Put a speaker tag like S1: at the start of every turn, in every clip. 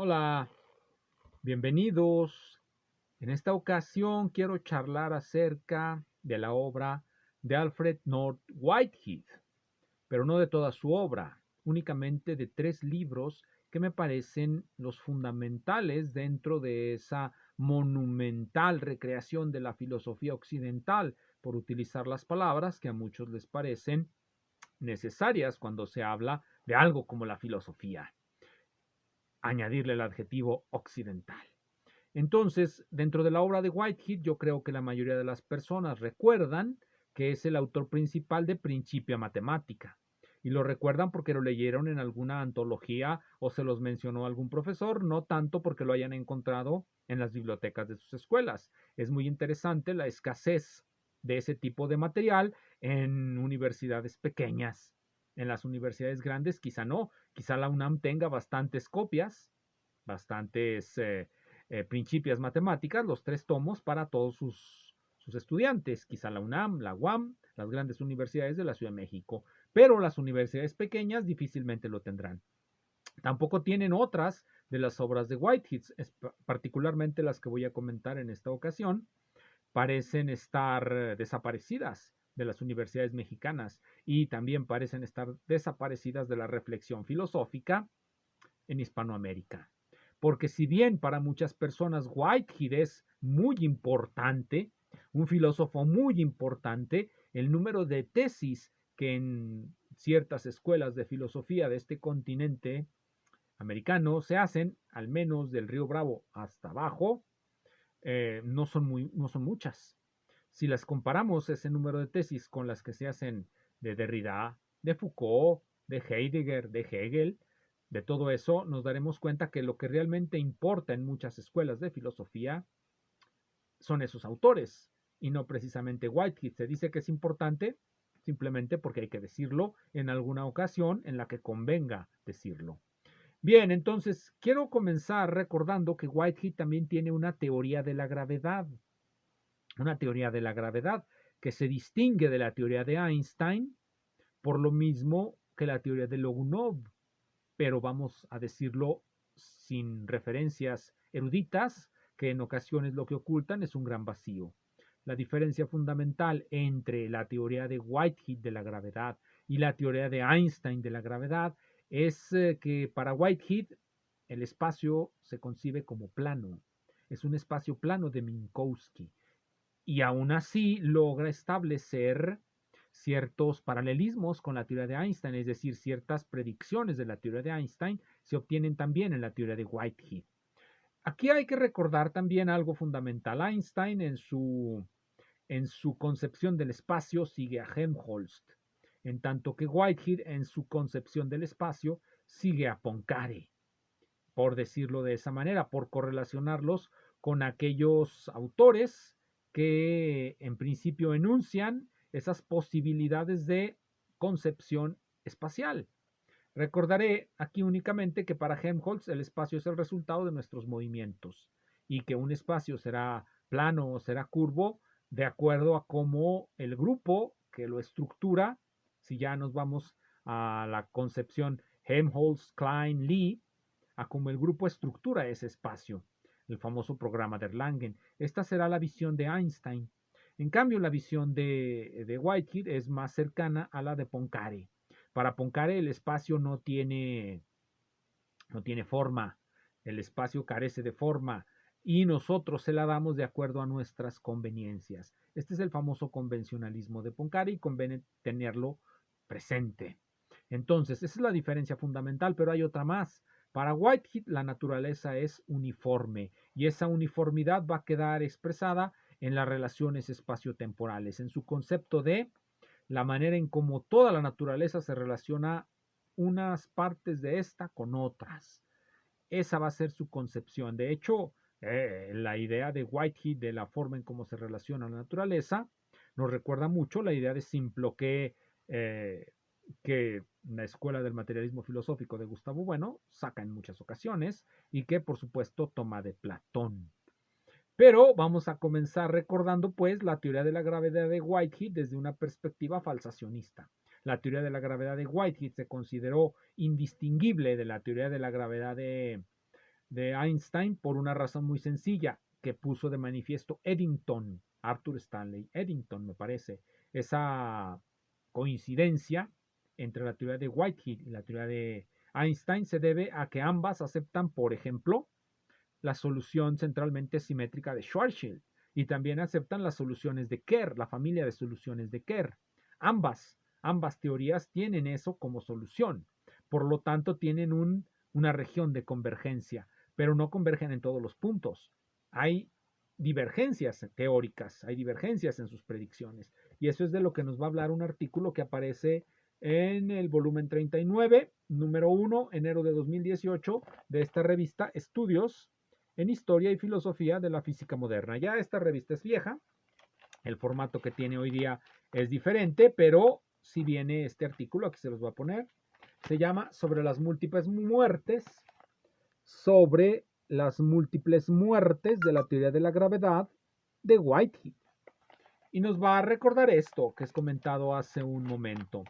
S1: Hola, bienvenidos. En esta ocasión quiero charlar acerca de la obra de Alfred North Whitehead, pero no de toda su obra, únicamente de 3 libros que me parecen los fundamentales dentro de esa monumental recreación de la filosofía occidental, por utilizar las palabras que a muchos les parecen necesarias cuando se habla de algo como la filosofía, añadirle el adjetivo occidental. Entonces, dentro de la obra de Whitehead, yo creo que la mayoría de las personas recuerdan que es el autor principal de Principia Matemática. Y lo recuerdan porque lo leyeron en alguna antología o se los mencionó algún profesor, no tanto porque lo hayan encontrado en las bibliotecas de sus escuelas. Es muy interesante la escasez de ese tipo de material en universidades pequeñas. En las universidades grandes quizá no, quizá la UNAM tenga bastantes copias, bastantes Principias Matemáticas, los 3 tomos para todos sus estudiantes, quizá la UNAM, la UAM, las grandes universidades de la Ciudad de México, pero las universidades pequeñas difícilmente lo tendrán. Tampoco tienen otras de las obras de Whitehead, particularmente las que voy a comentar en esta ocasión, parecen estar desaparecidas de las universidades mexicanas y también parecen estar desaparecidas de la reflexión filosófica en Hispanoamérica. Porque si bien para muchas personas Whitehead es muy importante, un filósofo muy importante, el número de tesis que en ciertas escuelas de filosofía de este continente americano se hacen, al menos del Río Bravo hasta abajo, no son muchas. Si las comparamos ese número de tesis con las que se hacen de Derrida, de Foucault, de Heidegger, de Hegel, de todo eso, nos daremos cuenta que lo que realmente importa en muchas escuelas de filosofía son esos autores y no precisamente Whitehead. Se dice que es importante simplemente porque hay que decirlo en alguna ocasión en la que convenga decirlo. Bien, entonces quiero comenzar recordando que Whitehead también tiene una teoría de la gravedad que se distingue de la teoría de Einstein por lo mismo que la teoría de Logunov, pero vamos a decirlo sin referencias eruditas, que en ocasiones lo que ocultan es un gran vacío. La diferencia fundamental entre la teoría de Whitehead de la gravedad y la teoría de Einstein de la gravedad es que para Whitehead el espacio se concibe como plano. Es un espacio plano de Minkowski y aún así logra establecer ciertos paralelismos con la teoría de Einstein, es decir, ciertas predicciones de la teoría de Einstein se obtienen también en la teoría de Whitehead. Aquí hay que recordar también algo fundamental. Einstein en su concepción del espacio sigue a Helmholtz, en tanto que Whitehead en su concepción del espacio sigue a Poincaré, por decirlo de esa manera, por correlacionarlos con aquellos autores que en principio enuncian esas posibilidades de concepción espacial. Recordaré aquí únicamente que para Helmholtz el espacio es el resultado de nuestros movimientos y que un espacio será plano o será curvo de acuerdo a cómo el grupo que lo estructura, si ya nos vamos a la concepción Helmholtz, Klein, Lee, a cómo el grupo estructura ese espacio, el famoso programa de Erlangen. Esta será la visión de Einstein. En cambio, la visión de Whitehead es más cercana a la de Poincaré. Para Poincaré el espacio no tiene forma, el espacio carece de forma y nosotros se la damos de acuerdo a nuestras conveniencias. Este es el famoso convencionalismo de Poincaré y conviene tenerlo presente. Entonces, esa es la diferencia fundamental, pero hay otra más. Para Whitehead la naturaleza es uniforme y esa uniformidad va a quedar expresada en las relaciones espaciotemporales, en su concepto de la manera en cómo toda la naturaleza se relaciona unas partes de esta con otras. Esa va a ser su concepción. De hecho, la idea de Whitehead de la forma en cómo se relaciona la naturaleza nos recuerda mucho la idea de Simploqué que la Escuela del Materialismo Filosófico de Gustavo Bueno saca en muchas ocasiones y que por supuesto toma de Platón. Pero vamos a comenzar recordando pues la teoría de la gravedad de Whitehead desde una perspectiva falsacionista. La teoría de la gravedad de Whitehead se consideró indistinguible de la teoría de la gravedad de Einstein por una razón muy sencilla que puso de manifiesto Eddington, Arthur Stanley Eddington, me parece, esa coincidencia entre la teoría de Whitehead y la teoría de Einstein se debe a que ambas aceptan, por ejemplo, la solución centralmente simétrica de Schwarzschild y también aceptan las soluciones de Kerr, la familia de soluciones de Kerr. Ambas teorías tienen eso como solución. Por lo tanto, tienen una región de convergencia, pero no convergen en todos los puntos. Hay divergencias teóricas, hay divergencias en sus predicciones. Y eso es de lo que nos va a hablar un artículo que aparece en el volumen 39, número 1, enero de 2018, de esta revista Estudios en Historia y Filosofía de la Física Moderna. Ya esta revista es vieja, el formato que tiene hoy día es diferente, pero si viene este artículo, aquí se los voy a poner, se llama Sobre las múltiples muertes, sobre las múltiples muertes de la teoría de la gravedad de Whitehead. Y nos va a recordar esto que es comentado hace un momento.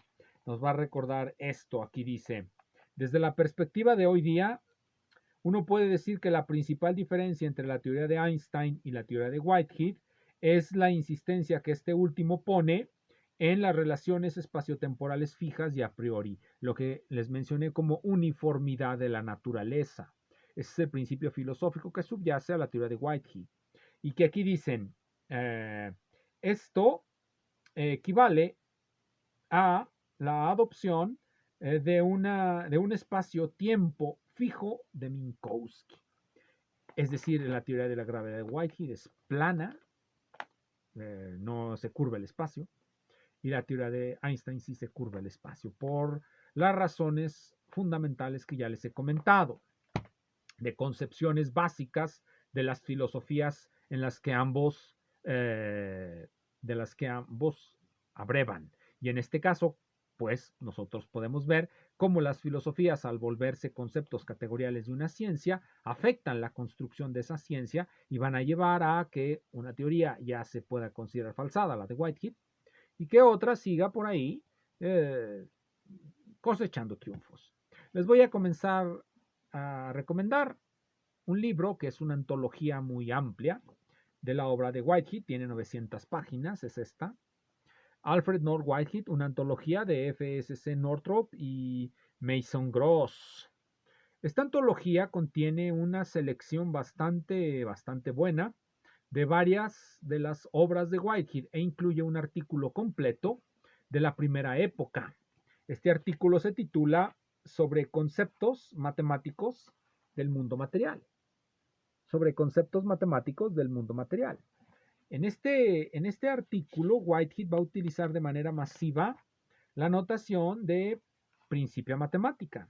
S1: Nos va a recordar esto, aquí dice, desde la perspectiva de hoy día, uno puede decir que la principal diferencia entre la teoría de Einstein y la teoría de Whitehead es la insistencia que este último pone en las relaciones espaciotemporales fijas y a priori, lo que les mencioné como uniformidad de la naturaleza. Ese es el principio filosófico que subyace a la teoría de Whitehead. Y que aquí dicen, esto equivale a la adopción de un espacio-tiempo fijo de Minkowski. Es decir, la teoría de la gravedad de Whitehead es plana, no se curva el espacio, y la teoría de Einstein sí se curva el espacio, por las razones fundamentales que ya les he comentado, de concepciones básicas de las filosofías en las que ambos, abrevan. Y en este caso, pues nosotros podemos ver cómo las filosofías, al volverse conceptos categoriales de una ciencia, afectan la construcción de esa ciencia y van a llevar a que una teoría ya se pueda considerar falsada, la de Whitehead, y que otra siga por ahí cosechando triunfos. Les voy a comenzar a recomendar un libro que es una antología muy amplia de la obra de Whitehead, tiene 900 páginas, es esta. Alfred North Whitehead, una antología de FSC Northrop y Mason Gross. Esta antología contiene una selección bastante buena de varias de las obras de Whitehead e incluye un artículo completo de la primera época. Este artículo se titula Sobre conceptos matemáticos del mundo material. Sobre conceptos matemáticos del mundo material. En este artículo, Whitehead va a utilizar de manera masiva la notación de Principia Matemática.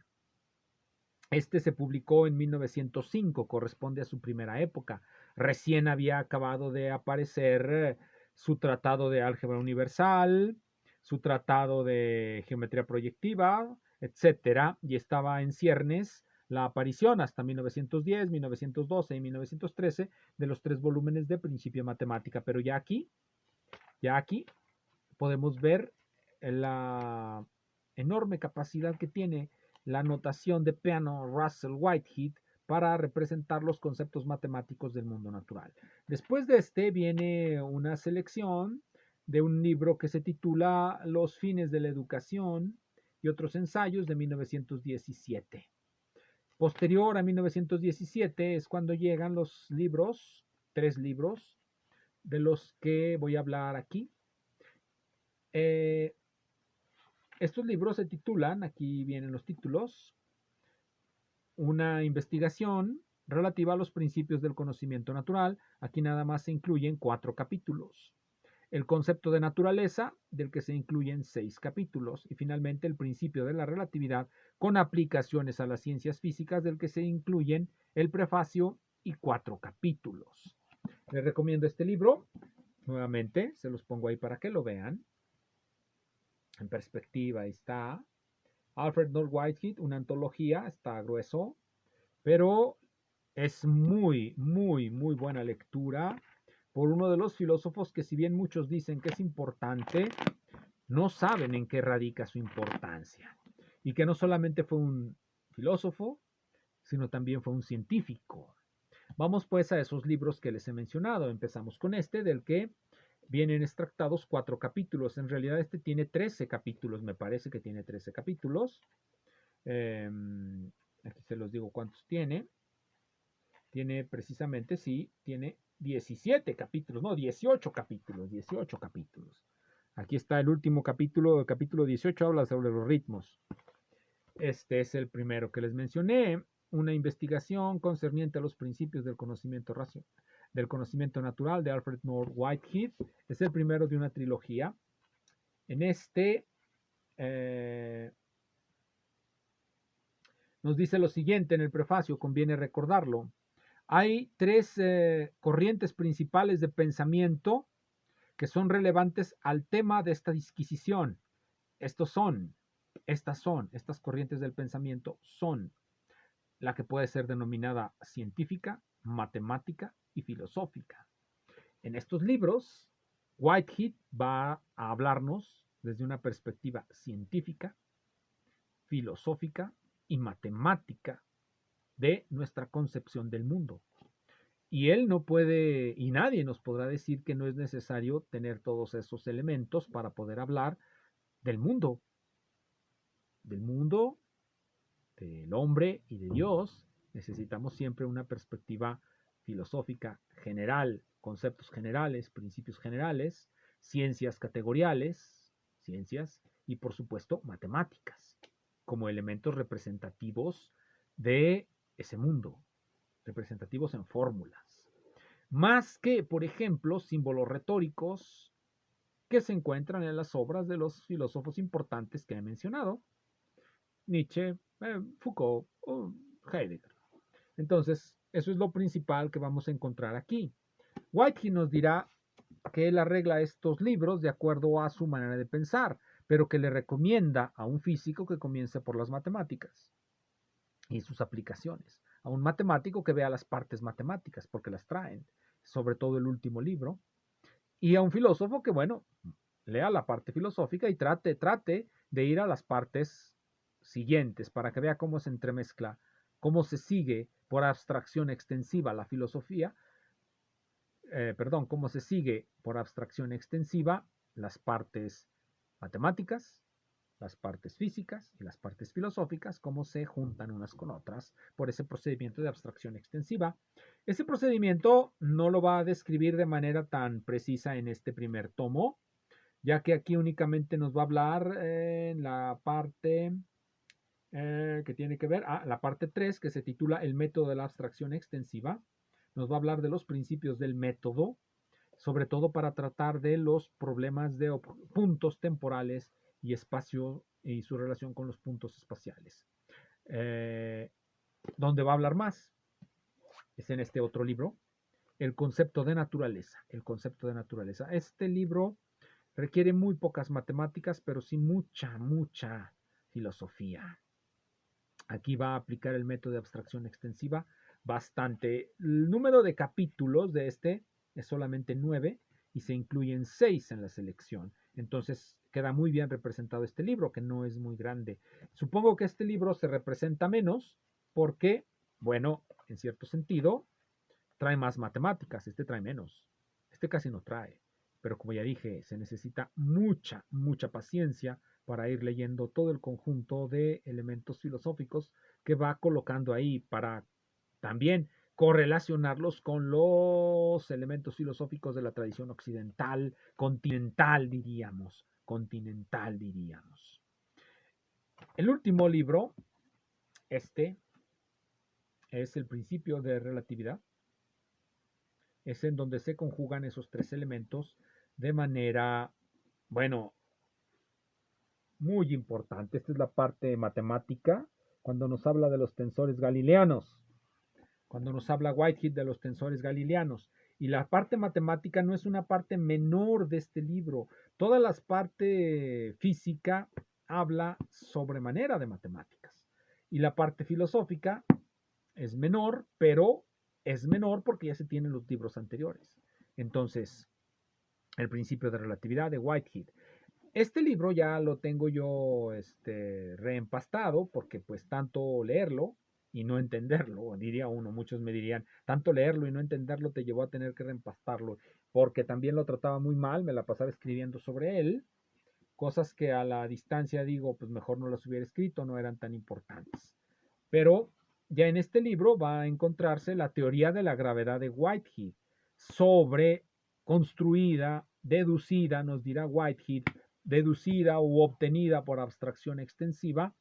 S1: Este se publicó en 1905, corresponde a su primera época. Recién había acabado de aparecer su tratado de álgebra universal, su tratado de geometría proyectiva, etcétera, y estaba en ciernes la aparición hasta 1910, 1912 y 1913 de los 3 volúmenes de Principio Matemática. Pero ya aquí podemos ver la enorme capacidad que tiene la notación de Peano Russell Whitehead para representar los conceptos matemáticos del mundo natural. Después de este viene una selección de un libro que se titula Los fines de la educación y otros ensayos de 1917. Posterior a 1917 es cuando llegan los libros, 3 libros, de los que voy a hablar aquí. Estos libros se titulan, aquí vienen los títulos, una investigación relativa a los principios del conocimiento natural. Aquí nada más se incluyen 4 capítulos. El concepto de naturaleza, del que se incluyen 6 capítulos. Y finalmente el principio de la relatividad con aplicaciones a las ciencias físicas, del que se incluyen el prefacio y 4 capítulos. Les recomiendo este libro. Nuevamente, se los pongo ahí para que lo vean. En perspectiva está Alfred North Whitehead, una antología, está grueso, pero es muy buena lectura por uno de los filósofos que, si bien muchos dicen que es importante, no saben en qué radica su importancia. Y que no solamente fue un filósofo, sino también fue un científico. Vamos pues a esos libros que les he mencionado. Empezamos con este, del que vienen extractados 4 capítulos. En realidad este tiene 13 capítulos, me parece que tiene 13 capítulos. Aquí se los digo cuántos tiene. Tiene precisamente, sí, tiene 17 capítulos, no, 18 capítulos, 18 capítulos. Aquí está el último capítulo, el capítulo 18 habla sobre los ritmos. Este es el primero que les mencioné, una investigación concerniente a los principios del conocimiento natural de Alfred North Whitehead. Es el primero de una trilogía. En este nos dice lo siguiente en el prefacio, conviene recordarlo. Hay 3 corrientes principales de pensamiento que son relevantes al tema de esta disquisición. Estas corrientes del pensamiento son la que puede ser denominada científica, matemática y filosófica. En estos libros, Whitehead va a hablarnos desde una perspectiva científica, filosófica y matemática de nuestra concepción del mundo. Y él no puede, y nadie nos podrá decir que no es necesario tener todos esos elementos para poder hablar del mundo, del hombre y de Dios. Necesitamos siempre una perspectiva filosófica general, conceptos generales, principios generales, ciencias categoriales, ciencias y por supuesto matemáticas, como elementos representativos de ese mundo, representativos en fórmulas. Más que, por ejemplo, símbolos retóricos que se encuentran en las obras de los filósofos importantes que he mencionado, Nietzsche, Foucault o Heidegger. Entonces, eso es lo principal que vamos a encontrar aquí. Whitehead nos dirá que él arregla estos libros de acuerdo a su manera de pensar, pero que le recomienda a un físico que comience por las matemáticas y sus aplicaciones, a un matemático que vea las partes matemáticas, porque las traen, sobre todo el último libro, y a un filósofo que, bueno, lea la parte filosófica y trate de ir a las partes siguientes para que vea cómo se entremezcla, cómo se sigue por abstracción extensiva la filosofía, cómo se sigue por abstracción extensiva las partes matemáticas, las partes físicas y las partes filosóficas, cómo se juntan unas con otras por ese procedimiento de abstracción extensiva. Ese procedimiento no lo va a describir de manera tan precisa en este primer tomo, ya que aquí únicamente nos va a hablar en la parte que tiene que ver, la parte 3, que se titula El método de la abstracción extensiva. Nos va a hablar de los principios del método, sobre todo para tratar de los problemas de puntos temporales y espacio y su relación con los puntos espaciales. Donde va a hablar más es en este otro libro, El concepto de naturaleza. El concepto de naturaleza. Este libro requiere muy pocas matemáticas, pero sí mucha filosofía. Aquí va a aplicar el método de abstracción extensiva bastante. El número de capítulos de este es solamente 9 y se incluyen 6 en la selección. Entonces queda muy bien representado este libro, que no es muy grande. Supongo que este libro se representa menos porque, bueno, en cierto sentido, trae más matemáticas. Este trae menos. Este casi no trae. Pero como ya dije, se necesita mucha paciencia para ir leyendo todo el conjunto de elementos filosóficos que va colocando ahí para también correlacionarlos con los elementos filosóficos de la tradición occidental, continental diríamos. El último libro, este, es El principio de relatividad. Es en donde se conjugan esos 3 elementos de manera, bueno, muy importante. Esta es la parte matemática, cuando nos habla de los tensores galileanos, cuando nos habla Whitehead de los tensores galileanos. Y la parte matemática no es una parte menor de este libro. Toda la parte física habla sobremanera de matemáticas. Y la parte filosófica es menor, pero es menor porque ya se tienen los libros anteriores. Entonces, el principio de relatividad de Whitehead. Este libro ya lo tengo yo reempastado porque pues tanto leerlo, y no entenderlo, diría uno. Muchos me dirían, tanto leerlo y no entenderlo te llevó a tener que reempastarlo, porque también lo trataba muy mal, me la pasaba escribiendo sobre él, cosas que a la distancia digo, pues mejor no las hubiera escrito, no eran tan importantes. Pero ya en este libro va a encontrarse la teoría de la gravedad de Whitehead, sobre construida, deducida, nos dirá Whitehead, deducida u obtenida por abstracción extensiva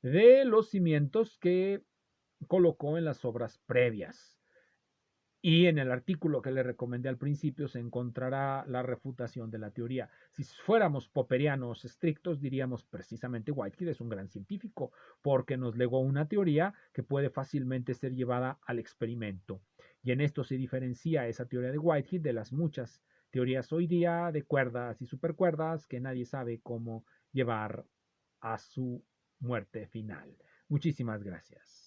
S1: de los cimientos que colocó en las obras previas. Y en el artículo que le recomendé al principio se encontrará la refutación de la teoría. Si fuéramos popperianos estrictos, diríamos precisamente Whitehead es un gran científico porque nos legó una teoría que puede fácilmente ser llevada al experimento. Y en esto se diferencia esa teoría de Whitehead de las muchas teorías hoy día de cuerdas y supercuerdas que nadie sabe cómo llevar a su muerte final. Muchísimas gracias.